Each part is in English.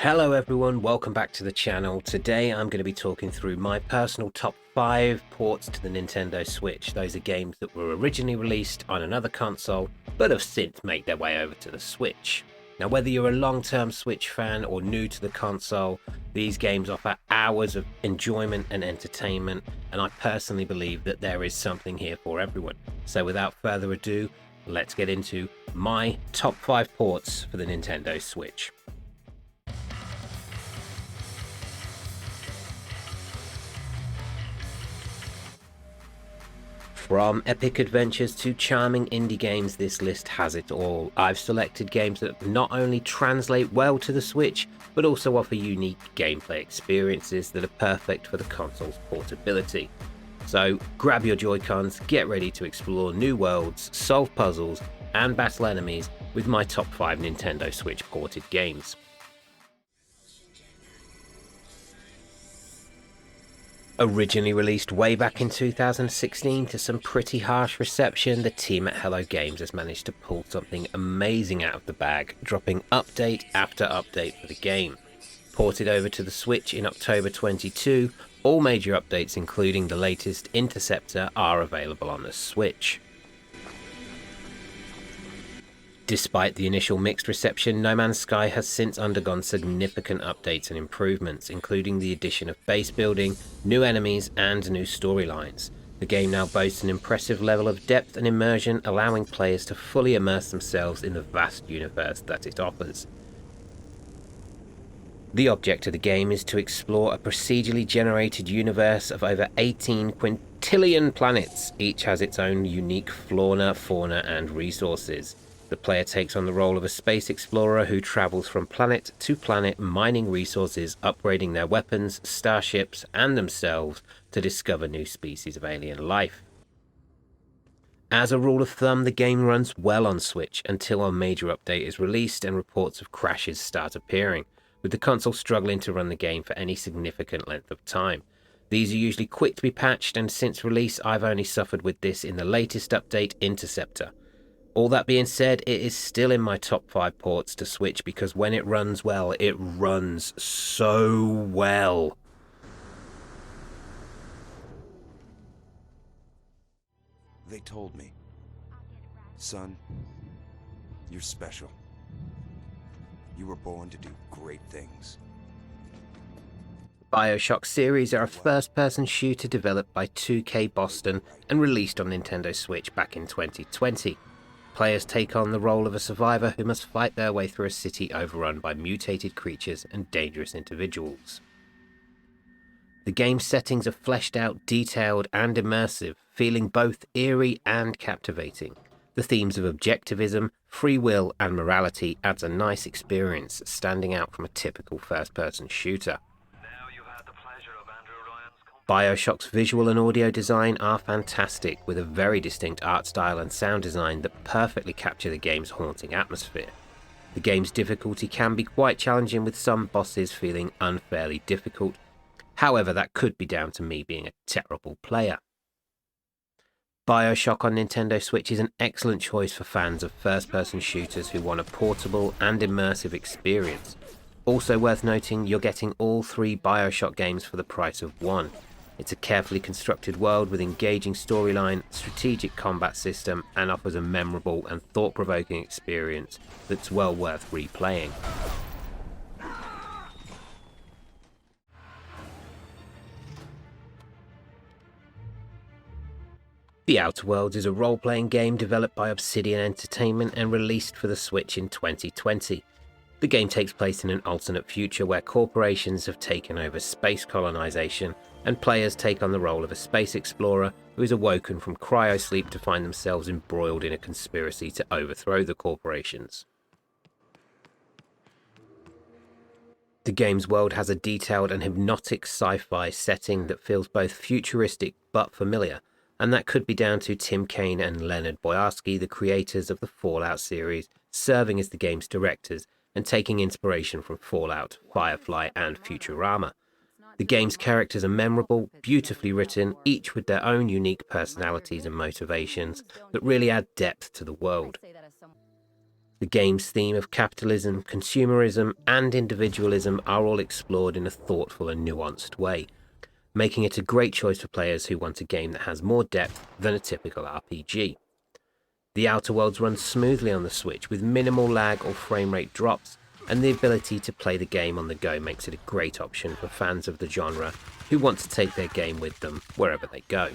Hello everyone, welcome back to the channel. Today I'm going to be talking through my personal top 5 ports to the Nintendo Switch. Those are games that were originally released on another console but have since made their way over to the Switch. Now whether you're a long-term Switch fan or new to the console, these games offer hours of enjoyment and entertainment, and I personally believe that there is something here for everyone. So without further ado, let's get into my top 5 ports for the Nintendo Switch. From epic adventures to charming indie games, this list has it all. I've selected games that not only translate well to the Switch, but also offer unique gameplay experiences that are perfect for the console's portability. So grab your Joy-Cons, get ready to explore new worlds, solve puzzles, and battle enemies with my top 5 Nintendo Switch ported games. Originally released way back in 2016 to some pretty harsh reception, the team at Hello Games has managed to pull something amazing out of the bag, dropping update after update for the game. Ported over to the Switch in October 22, all major updates including the latest Interceptor are available on the Switch. Despite the initial mixed reception, No Man's Sky has since undergone significant updates and improvements, including the addition of base building, new enemies, and new storylines. The game now boasts an impressive level of depth and immersion, allowing players to fully immerse themselves in the vast universe that it offers. The object of the game is to explore a procedurally generated universe of over 18 quintillion planets. Each has its own unique fauna, and resources. The player takes on the role of a space explorer who travels from planet to planet, mining resources, upgrading their weapons, starships, and themselves to discover new species of alien life. As a rule of thumb, the game runs well on Switch until a major update is released and reports of crashes start appearing, with the console struggling to run the game for any significant length of time. These are usually quick to be patched, and since release I've only suffered with this in the latest update, Interceptor. All that being said, it is still in my top 5 ports to Switch because when it runs well, it runs so well. They told me, son, you're special. You were born to do great things. Bioshock series are a first-person shooter developed by 2K Boston and released on Nintendo Switch back in 2020. Players take on the role of a survivor who must fight their way through a city overrun by mutated creatures and dangerous individuals. The game's settings are fleshed out, detailed, and immersive, feeling both eerie and captivating. The themes of objectivism, free will, and morality adds a nice experience, standing out from a typical first-person shooter. Bioshock's visual and audio design are fantastic, with a very distinct art style and sound design that perfectly capture the game's haunting atmosphere. The game's difficulty can be quite challenging, with some bosses feeling unfairly difficult. However, that could be down to me being a terrible player. Bioshock on Nintendo Switch is an excellent choice for fans of first-person shooters who want a portable and immersive experience. Also worth noting, you're getting all 3 Bioshock games for the price of one. It's a carefully constructed world with engaging storyline, strategic combat system, and offers a memorable and thought-provoking experience that's well worth replaying. The Outer Worlds is a role-playing game developed by Obsidian Entertainment and released for the Switch in 2020. The game takes place in an alternate future where corporations have taken over space colonization, and players take on the role of a space explorer who is awoken from cryosleep to find themselves embroiled in a conspiracy to overthrow the corporations. The game's world has a detailed and hypnotic sci-fi setting that feels both futuristic but familiar, and that could be down to Tim Kaine and Leonard Boyarsky, the creators of the Fallout series, serving as the game's directors and taking inspiration from Fallout, Firefly, and Futurama. The game's characters are memorable, beautifully written, each with their own unique personalities and motivations that really add depth to the world. The game's theme of capitalism, consumerism, and individualism are all explored in a thoughtful and nuanced way, making it a great choice for players who want a game that has more depth than a typical RPG. The Outer Worlds runs smoothly on the Switch with minimal lag or frame rate drops, and the ability to play the game on the go makes it a great option for fans of the genre who want to take their game with them wherever they go.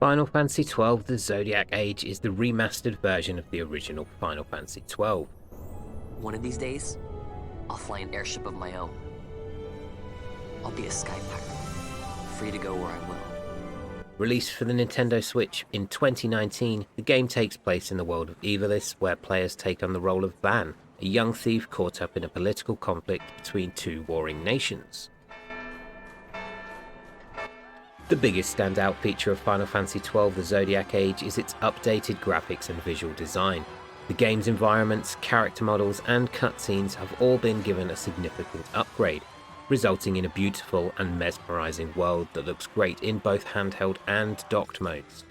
Final Fantasy XII The Zodiac Age is the remastered version of the original Final Fantasy XII. One of these days, I'll fly an airship of my own. I'll be a sky pirate, free to go where I will. Released for the Nintendo Switch in 2019, the game takes place in the world of Evilis, where players take on the role of Van, a young thief caught up in a political conflict between two warring nations. The biggest standout feature of Final Fantasy XII The Zodiac Age is its updated graphics and visual design. The game's environments, character models, and cutscenes have all been given a significant upgrade, resulting in a beautiful and mesmerizing world that looks great in both handheld and docked modes.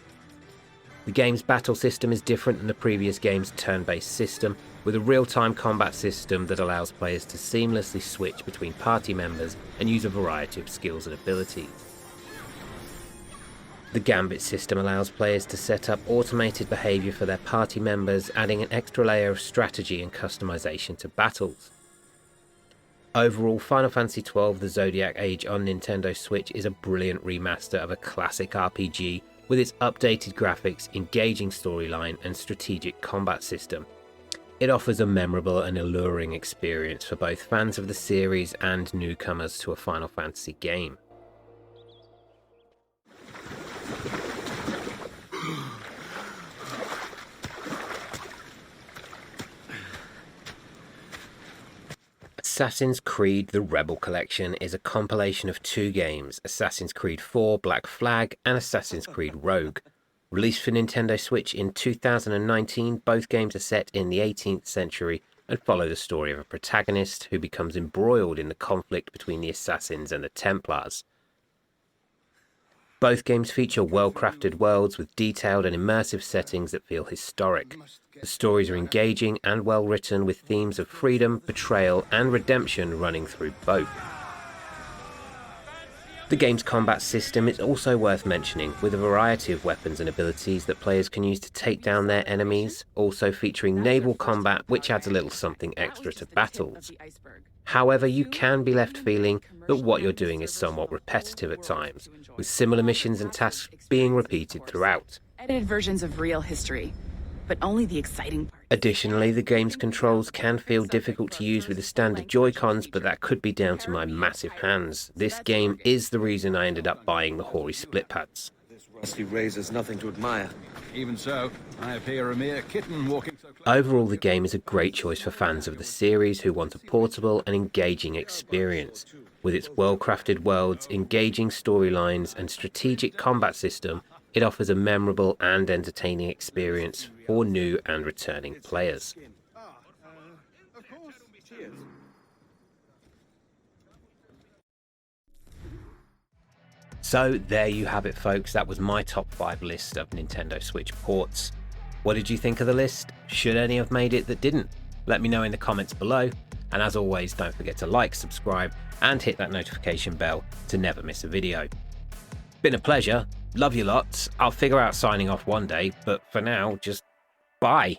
The game's battle system is different than the previous game's turn-based system, with a real-time combat system that allows players to seamlessly switch between party members and use a variety of skills and abilities. The Gambit system allows players to set up automated behaviour for their party members, adding an extra layer of strategy and customization to battles. Overall, Final Fantasy XII The Zodiac Age on Nintendo Switch is a brilliant remaster of a classic RPG with its updated graphics, engaging storyline, and strategic combat system. It offers a memorable and alluring experience for both fans of the series and newcomers to a Final Fantasy game. Assassin's Creed The Rebel Collection is a compilation of two games, Assassin's Creed IV Black Flag and Assassin's Creed Rogue. Released for Nintendo Switch in 2019, both games are set in the 18th century and follow the story of a protagonist who becomes embroiled in the conflict between the Assassins and the Templars. Both games feature well-crafted worlds with detailed and immersive settings that feel historic. The stories are engaging and well-written, with themes of freedom, betrayal, and redemption running through both. The game's combat system is also worth mentioning, with a variety of weapons and abilities that players can use to take down their enemies, also featuring naval combat, which adds a little something extra to battles. However, you can be left feeling that what you're doing is somewhat repetitive at times, with similar missions and tasks being repeated throughout. Edited versions of real history, but only the exciting parts. Additionally, the game's controls can feel difficult to use with the standard Joy-Cons, but that could be down to my massive hands. This game is the reason I ended up buying the Hori split pads. This rusty razor's nothing to admire. Even so, I appear a mere kitten walking so close. Overall, the game is a great choice for fans of the series who want a portable and engaging experience. With its well-crafted worlds, engaging storylines, and strategic combat system, it offers a memorable and entertaining experience for new and returning players. So there you have it, folks. That was my top 5 list of Nintendo Switch ports. What did you think of the list? Should any have made it that didn't? Let me know in the comments below. And as always, don't forget to like, subscribe, and hit that notification bell to never miss a video. Been a pleasure. Love you lots. I'll figure out signing off one day, but for now, just bye.